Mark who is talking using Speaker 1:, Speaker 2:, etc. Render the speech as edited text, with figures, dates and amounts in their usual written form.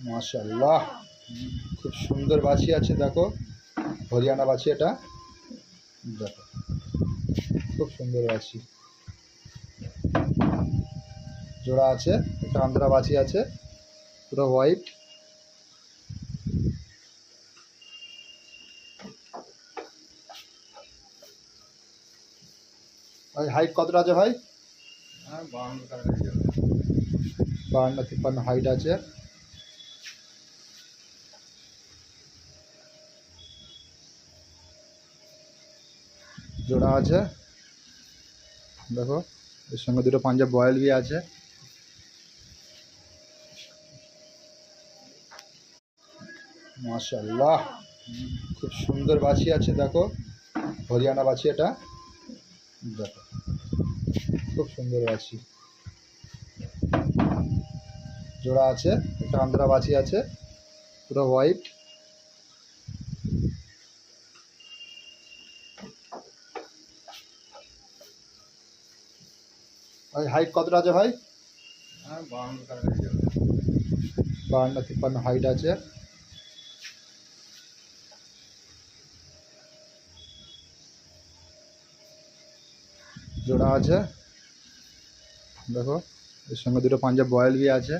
Speaker 1: মাশাআল্লাহ, খুব সুন্দর বাছি আছে। দেখো হরিয়ানা বাছি, এটা দেখো খুব সুন্দর বাছি, জোড়া আছে। একটা আন্ধ্রা বাছি আছে, পুরো হোয়াইট। ভাই হাইট কতটা আছে ভাই? 52-53 হাইট আছে। জোড়া আছে, দেখো এর সঙ্গে দুটো পাঞ্জাব বয়েল भी আছে। মাশাআল্লাহ, খুব সুন্দর বাছি আছে। দেখো হরিয়ানা বাছি, এটা দেখো খুব সুন্দর বাছি, জোড়া আছে। একটা আন্ধ্রা বাছি আছে, পুরো হোয়াইট। ভাই হাইট কতটা আছে ভাই? 52-53 হাইট আছে। জোড়া আছে, দেখো এর সঙ্গে দুটো পাঞ্জাব বয়েল भी আছে।